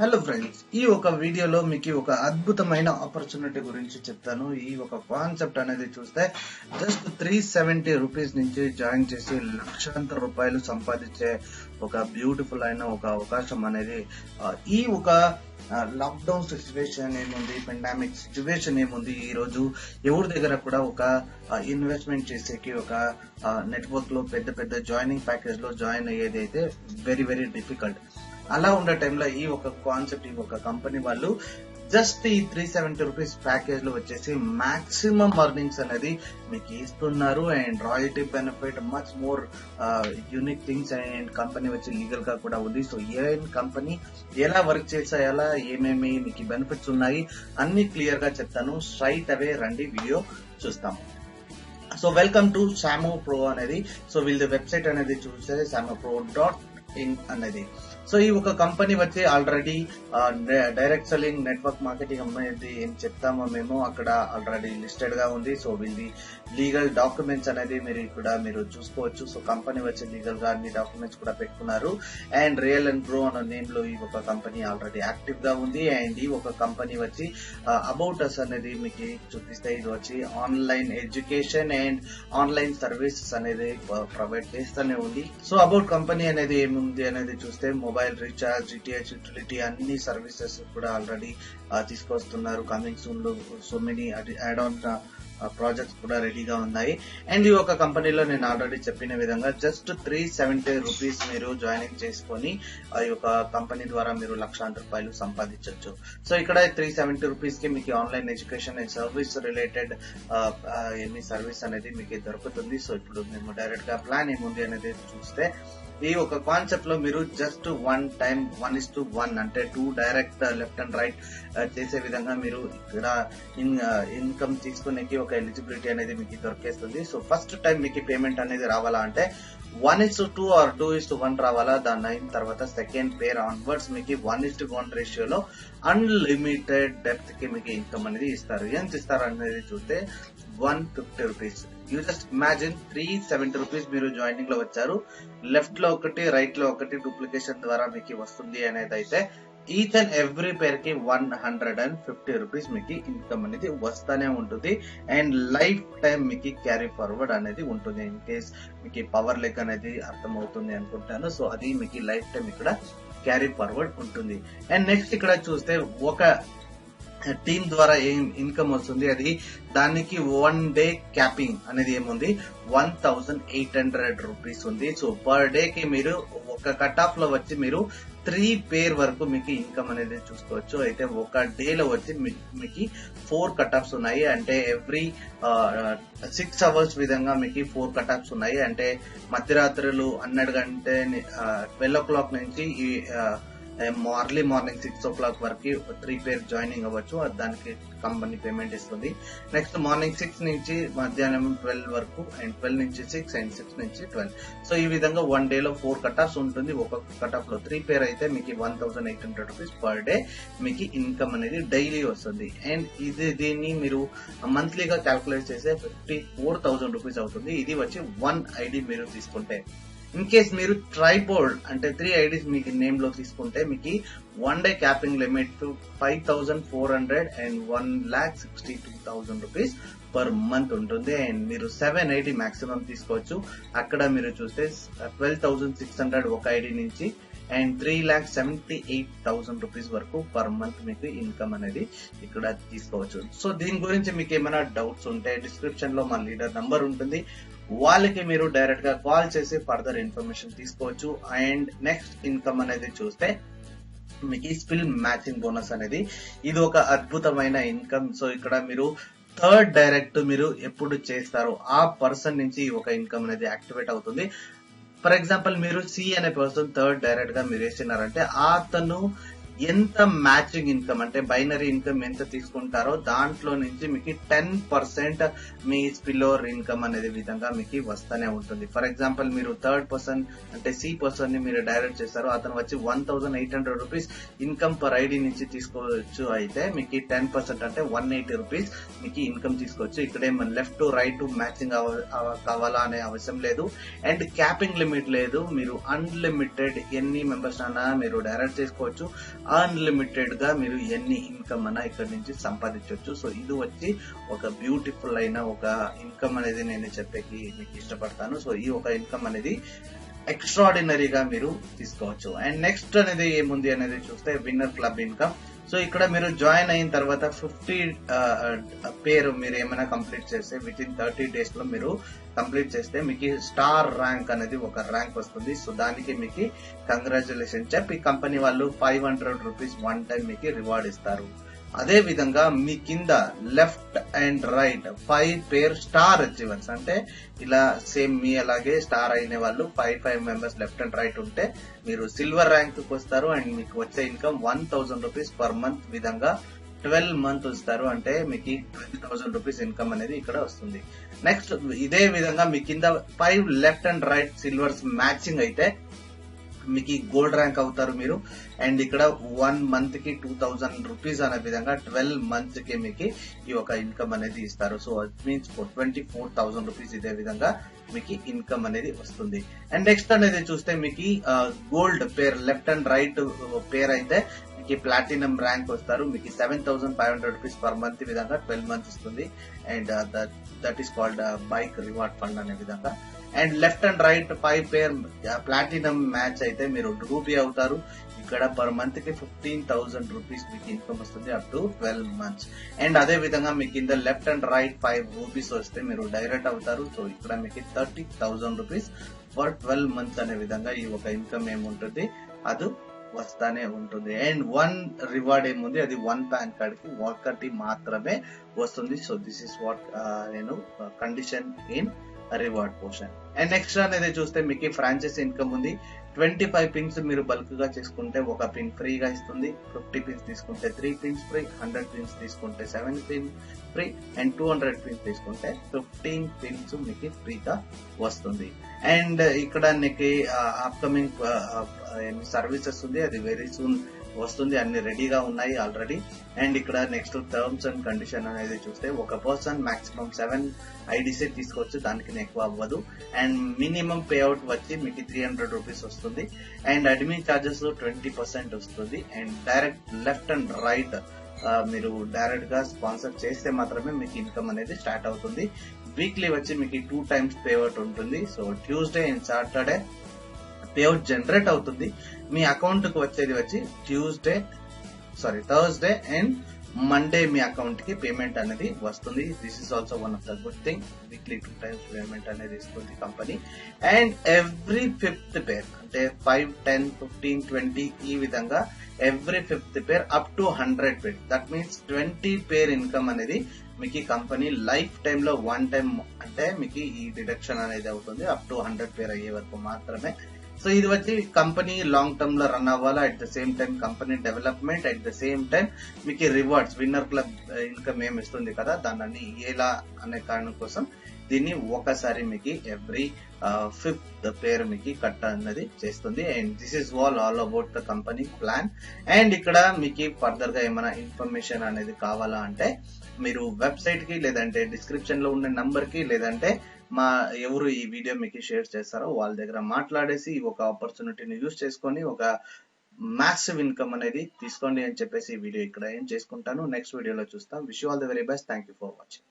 Hello friends, ఈ ఒక వీడియోలో మీకు ఒక అద్భుతమైన ఆపర్చునిటీ గురించి చెప్తాను. ఈ ఒక కాన్సెప్ట్ అనేది చూస్తే జస్ట్ 370 రూపీస్ నుంచి జాయిన్ చేసి లక్షాంతర రూపాయలు సంపాదించే ఒక బ్యూటిఫుల్ అయిన ఒక అవకాశం అనేది ఈ ఒక లాక్డౌన్ సిచ్యువేషన్ ఏముంది, పెండామిక్ సిచ్యువేషన్ ఏముంది, ఈ రోజు ఎవరి దగ్గర కూడా ఒక ఇన్వెస్ట్మెంట్ చేసేకి ఒక నెట్వర్క్ లో పెద్ద పెద్ద జాయినింగ్ ప్యాకేజ్ లో జాయిన్ అయ్యేది అయితే వెరీ వెరీ డిఫికల్ట్. అలా ఉండే టైంలో ఈ ఒక కాన్సెప్ట్, ఈ ఒక కంపెనీ వాళ్ళు జస్ట్ ఈ 370 రూపీస్ ప్యాకేజ్ లో వచ్చేసి మాక్సిమం అర్నింగ్స్ అనేది మీకు ఇస్తున్నారు. And royalty benefit much more unique things. And company వచ్చి లీగల్ గా కూడా ఉంది. సో ఏ కంపెనీ ఎలా వర్క్ చేసేయాలా, ఏమేమి మీకు బెనిఫిట్స్ ఉన్నాయి అన్ని క్లియర్ గా చెప్తాను. స్ట్రైట్ అవే రండి వీడియో చూస్తాం. సో వెల్కమ్ టు సామో ప్రో అనేది. సో వీళ్ళ వెబ్సైట్ అనేది చూస్తే samopro.in అనేది. సో ఈ ఒక కంపెనీ వచ్చి already direct selling, network marketing అనేది ఏం చెప్తామో మేము అక్కడ ఆల్రెడీ లిస్టెడ్ గా ఉంది. సో వీళ్ళది లీగల్ డాక్యుమెంట్స్ అనేది మీరు చూసుకోవచ్చు. సో కంపెనీ వచ్చి లీగల్ గా అన్ని డాక్యుమెంట్స్ కూడా పెట్టుకున్నారు. అండ్ రియల్ అండ్ గ్రో అనే నేమ్ లో ఈ ఒక కంపెనీ ఆల్రెడీ యాక్టివ్ గా ఉంది. అండ్ ఈ ఒక కంపెనీ వచ్చి అబౌట్ అస్ అనేది మీకు చూపిస్తే ఇది వచ్చి online education and online services అనేది ప్రొవైడ్ చేస్తూనే ఉంది. సో అబౌట్ కంపెనీ అనేది ఏముంది అనేది చూస్తే మొబైల్ రీఛార్జ్, డిటిహెచ్, యూటిలిటీ అన్ని సర్వీసెస్ కూడా ఆల్రెడీ తీసుకొస్తున్నారు. కమింగ్ సూన్ లో so many add on projects కూడా రెడీగా ఉన్నాయి. అండ్ ఈ ఒక కంపెనీలో నేను ఆల్రెడీ చెప్పిన విధంగా జస్ట్ 370 రూపీస్ మీరు జాయినింగ్ చేసుకొని ఈ యొక్క కంపెనీ ద్వారా మీరు లక్షాంతర రూపాయలు సంపాదించవచ్చు. సో ఇక్కడ 370 రూపీస్ కి మీకు online education and service related ఎన్ని సర్వీస్ అనేది మీకు దొరుకుతుంది. సో ఇప్పుడు మేము డైరెక్ట్ గా ప్లాన్ ఏముంది అనేది చూస్తే ఈ ఒక కాన్సెప్ట్ లో మీరు జస్ట్ 1:1 అంటే 2 డైరెక్ట్ లెఫ్ట్ అండ్ రైట్ చేసే విధంగా మీరు ఇక్కడ ఇన్కమ్ తీసుకునేకి ఒక ఎలిజిబిలిటీ అనేది మీకు దొరికేస్తుంది. సో ఫస్ట్ టైం మీకు పేమెంట్ అనేది రావాలా అంటే 1:2 ఆర్ 2:1 రావాలా. దాని అయిన తర్వాత సెకండ్ పేర్ ఆన్వర్డ్స్ మీకు 1:1 రేషియోలో అన్లిమిటెడ్ డెప్త్ కి మీకు ఇన్కమ్ అనేది ఇస్తారు. ఎంత ఇస్తారు అనేది చూస్తే 150 rupees. You just imagine 370 rupees మీరు జాయినింగ్ లో వచ్చారు. లెఫ్ట్ లో ఒకటి, రైట్ లో ఒకటి డూప్లికేషన్ ద్వారా మీకు వస్తుంది అనేది అయితే ఈచ్ అండ్ ఎవ్రీ పేర్ కి 150 రూపీస్ మీకు ఇన్కమ్ అనేది వస్తానే ఉంటుంది. అండ్ లైఫ్ టైం మీకు క్యారీ ఫార్వర్డ్ అనేది ఉంటుంది. ఇన్ కేస్ మీకు పవర్ లెగ్ అనేది అర్థమవుతుంది అనుకుంటాను. సో అది మీకు లైఫ్ టైం ఇక్కడ క్యారీ ఫార్వర్డ్ ఉంటుంది. అండ్ నెక్స్ట్ ఇక్కడ చూస్తే ఒక టీమ్ ద్వారా ఏం ఇన్కమ్ వస్తుంది అది దానికి 1 డే క్యాపింగ్ అనేది ఏముంది 1800 రూపీస్ ఉంది. సో పర్ డే కి మీరు ఒక కట్ ఆఫ్ లో వచ్చి మీరు 3 పేర్ వరకు మీకు ఇన్కమ్ అనేది చూసుకోవచ్చు. అయితే ఒక డే లో వచ్చి మీకు 4 కట్ ఆఫ్స్ ఉన్నాయి. అంటే ఎవ్రీ 6 అవర్స్ విధంగా మీకు 4 కట్ ఆఫ్స్ ఉన్నాయి. అంటే మధ్యరాత్రులు 12 గంటే 12 o'clock నుంచి ఎర్లీ మార్నింగ్ 6 o'clock వరకు 3 పేర్ జాయినింగ్ అవ్వచ్చు. దానికి కంపెనీ పేమెంట్ ఇస్తుంది. నెక్స్ట్ మార్నింగ్ 6 నుంచి మధ్యాహ్నం 12 వరకు, అండ్ 12 నుంచి 6 అండ్ 6 నుంచి 12. సో ఈ విధంగా 1 డే లో 4 కట్ ఆఫ్స్ ఉంటుంది. ఒక కట్ ఆఫ్ లో 3 పేర్ అయితే మీకు 1800 రూపీస్ పర్ డే మీకు ఇన్కమ్ అనేది డైలీ వస్తుంది. అండ్ దీన్ని మీరు మంత్లీగా క్యాల్కులేట్ చేస్తే 54,000 రూపీస్ అవుతుంది. ఇది వచ్చి 1 ఐడి మీరు తీసుకుంటే. ఇన్ కేస్ మీరు ట్రైపోడ్ అంటే 3 ఐడీస్ మీకు నేమ్ లో తీసుకుంటే మీకు 1 day capping limit 5,400 and 1,62,000 rupees per month ఉంటుంది. అండ్ మీరు 7 ఐడి మాక్సిమం తీసుకోవచ్చు. అక్కడ మీరు చూస్తే 12,600 ఒక ఐడి నుంచి అండ్ 3,78,000 రూపీస్ వరకు పర్ మంత్ మీకు ఇన్కమ్ అనేది ఇక్కడ తీసుకోవచ్చు. సో దీని గురించి మీకు ఏమైనా డౌట్స్ ఉంటే డిస్క్రిప్షన్ లో మా లీడర్ నంబర్ ఉంటుంది. వాళ్ళకి మీరు డైరెక్ట్ గా కాల్ చేసి ఫర్దర్ ఇన్ఫర్మేషన్ తీసుకోవచ్చు. అండ్ నెక్స్ట్ ఇన్కమ్ అనేది చూస్తే మీకు స్కిల్ మ్యాచింగ్ బోనస్ అనేది ఇది ఒక అద్భుతమైన ఇన్కమ్. సో ఇక్కడ మీరు థర్డ్ డైరెక్ట్ మీరు ఎప్పుడు చేస్తారో ఆ పర్సన్ నుంచి ఒక ఇన్కమ్ అనేది యాక్టివేట్ అవుతుంది. ఫర్ ఎగ్జాంపుల్ మీరు సి అనే పర్సన్ థర్డ్ డైరెక్ట్ గా మీరు వేసినారంటే అతను ఎంత మ్యాచింగ్ ఇన్కమ్ అంటే బైనరీ ఇన్కమ్ ఎంత తీసుకుంటారో దాంట్లో నుంచి మీకు 10% మీ స్పిల్ ఓవర్ ఇన్కమ్ అనేది విధంగా మీకు వస్తూనే ఉంటుంది. ఫర్ ఎగ్జాంపుల్ మీరు థర్డ్ పర్సన్ అంటే సి పర్సన్ ని మీరు డైరెక్ట్ చేస్తారు. అతను వచ్చి 1,800 రూపీస్ ఇన్కమ్ పర్ ఐడి నుంచి తీసుకోవచ్చు. అయితే మీకు 10% అంటే 180 రూపీస్ మీకు ఇన్కమ్ తీసుకోవచ్చు. ఇక్కడే మన లెఫ్ట్ టు రైట్ మ్యాచింగ్ కావాలా అనే అవసరం లేదు. అండ్ క్యాపింగ్ లిమిట్ లేదు. మీరు అన్లిమిటెడ్ ఎన్ని మెంబర్స్ అన్నా మీరు డైరెక్ట్ చేసుకోవచ్చు. అన్లిమిటెడ్ గా మీరు ఎన్ని ఇన్కమ్ అన్నా ఇక్కడ నుంచి సంపాదించవచ్చు. సో ఇది వచ్చి ఒక బ్యూటిఫుల్ అయిన ఒక ఇన్కమ్ అనేది నేను చెప్పేకి మీకు ఇష్టపడతాను. సో ఈ ఒక ఇన్కమ్ అనేది ఎక్స్ట్రాడినరీగా మీరు తీసుకోవచ్చు. అండ్ నెక్స్ట్ అనేది ఏముంది అనేది చూస్తే విన్నర్ క్లబ్ ఇన్కమ్. సో ఇక్కడ మీరు జాయిన్ అయిన తర్వాత 50 పేరు మీరు ఏమైనా కంప్లీట్ చేస్తే విత్ ఇన్ 30 days లో మీరు కంప్లీట్ చేస్తే మీకు స్టార్ ర్యాంక్ అనేది ఒక ర్యాంక్ వస్తుంది. సో దానికి మీకు కంగ్రాచులేషన్ చెప్పి కంపెనీ వాళ్ళు 500 రూపీస్ వన్ టైం మీకు రివార్డ్ ఇస్తారు. అదే విధంగా మీ కింద left and right 5 pair star achievers, అంటే ఇలా సేమ్ మీ అలాగే స్టార్ అయిన వాళ్ళు 5 మెంబర్స్ లెఫ్ట్ అండ్ రైట్ ఉంటే మీరు సిల్వర్ ర్యాంక్ కు వస్తారు. అండ్ మీకు వచ్చే ఇన్కమ్ 1000 రూపీస్ పర్ మంత్ విధంగా 12 మంత్ వస్తారు. అంటే మీకు 20,000 రూపీస్ ఇన్కమ్ అనేది ఇక్కడ వస్తుంది. నెక్స్ట్ ఇదే విధంగా మీ కింద 5 left and right silvers matching అయితే మీకు గోల్డ్ ర్యాంక్ అవుతారు మీరు. అండ్ ఇక్కడ 1 మంత్ కి 2000 రూపీస్ అనే విధంగా 12 మంత్స్ కి మీకు ఈ ఒక ఇన్కమ్ అనేది ఇస్తారు. సో ఇట్ మీన్స్ 24,000 రూపీస్ ఇదే విధంగా మీకు ఇన్కమ్ అనేది వస్తుంది. అండ్ నెక్స్ట్ అనేది చూస్తే మీకు gold pair left and right పేర్ అయితే మీకు ప్లాటినం ర్యాంక్ వస్తారు. మీకు 7,500 రూపీస్ పర్ మంత్ విధంగా 12 మంత్స్ ఇస్తుంది. And that is called bike reward fund అనే విధంగా. And left and right 5 pair platinum match అయితే మీరు రూపీ అవుతారు. ఇక్కడ పర్ మంత్ కి 15,000 రూపీస్ మీకు ఇన్కమ్ వస్తుంది అప్ టు 12 మంత్స్. అండ్ అదే విధంగా మీ కింద లెఫ్ట్ అండ్ రైట్ 5 రూపీస్ వస్తే మీరు డైరెక్ట్ అవుతారు. సో ఇక్కడ మీకు 30,000 రూపీస్ ఫర్ 12 మంత్స్ అనే విధంగా ఈ ఒక ఇన్కమ్ ఏముంటుంది అది వస్తానే ఉంటుంది. అండ్ 1 రివార్డ్ ఏముంది, అది 1 పాన్ కార్డ్ కి ఒకటి మాత్రమే వస్తుంది. So this is what condition in reward portion. And next అనేది చూస్తే మీకు ఫ్రాంచైజీ ఇన్కమ్ ఉంది. 25 పిన్స్ మీరు బల్క్ గా చేసుకుంటే 1 పిన్ ఫ్రీగా ఇస్తుంది. 50 పిన్స్ తీసుకుంటే 3 పిన్స్ ఫ్రీ. 100 పిన్స్ తీసుకుంటే 7 పిన్ ఫ్రీ. అండ్ 200 పిన్స్ తీసుకుంటే 15 పిన్స్ మీకు ఫ్రీగా వస్తుంది. అండ్ ఇక్కడ మీకు అప్కమింగ్ సర్వీసెస్ ఉంది, అది వెరీ సూన్ వస్తుంది. అన్ని రెడీగా ఉన్నాయి ఆల్రెడీ. అండ్ ఇక్కడ నెక్స్ట్ టర్మ్స్ అండ్ కండిషన్ అనేది చూస్తే ఒక పర్సన్ మాక్సిమం 7 ఐడిసీ తీసుకోవచ్చు, దానికి ఎక్కువ అవ్వదు. అండ్ మినిమం పేఅవుట్ వచ్చి మీకు 300 రూపీస్ వస్తుంది. అండ్ అడ్మిన్ చార్జెస్ 20% వస్తుంది. And direct left and right మీరు డైరెక్ట్ గా స్పాన్సర్ చేస్తే మాత్రమే మీకు ఇన్కమ్ అనేది స్టార్ట్ అవుతుంది. వీక్లీ వచ్చి మీకు 2 times పేఅవుట్ ఉంటుంది. So Tuesday and Saturday payout generate అవుతుంది. మీ అకౌంట్ కు వచ్చేది వచ్చి Thursday and Monday me account కి పేమెంట్ అనేది వస్తుంది. This is also one of the good thing. Weekly 2 times payment అనేది ఇస్తుంది కంపెనీ. అండ్ ఎవ్రీ 5th పేర్ అంటే 5, 10, 15, 20 ఈ విధంగా every 5th pair up to 100 pair, that means 20 pair income అనేది మీకు కంపెనీ లైఫ్ టైమ్ లో 1 టైం అంటే మీకు ఈ డిడక్షన్ అనేది అవుతుంది అప్ టు 100 పేర్ అయ్యే వరకు మాత్రమే. సో ఇది వచ్చి కంపెనీ లాంగ్ టర్మ్ లో రన్ అవ్వాలా, at the same time company development, at the same time మీకు రివార్డ్స్ విన్నర్ క్లబ్ ఇన్కమ్ ఏమి ఇస్తుంది కదా దాన్ని ఎలా అనే కారణం కోసం దీన్ని ఒకసారి మీకు ఎవ్రీ 5th పేరు మీకు కట్ అన్నది చేస్తుంది. And this is all about the company plan. And ఇక్కడ మీకు ఫర్దర్ గా ఏమైనా ఇన్ఫర్మేషన్ అనేది కావాలా అంటే మీరు వెబ్సైట్ కి లేదంటే డిస్క్రిప్షన్ లో ఉన్న నంబర్ కి లేదంటే ఎవరు ఈ వీడియో మీకు షేర్ చేస్తారో వాళ్ళ దగ్గర మాట్లాడేసి ఒక ఆపర్చునిటీని యూజ్ చేసుకొని ఒక మ్యాసివ్ ఇన్కమ్ అనేది తీసుకోండి అని చెప్పేసి ఈ వీడియో ఇక్కడ ఏం చేసుకుంటాను. నెక్స్ట్ వీడియోలో చూస్తాం. Wish you all the very best. Thank you for watching.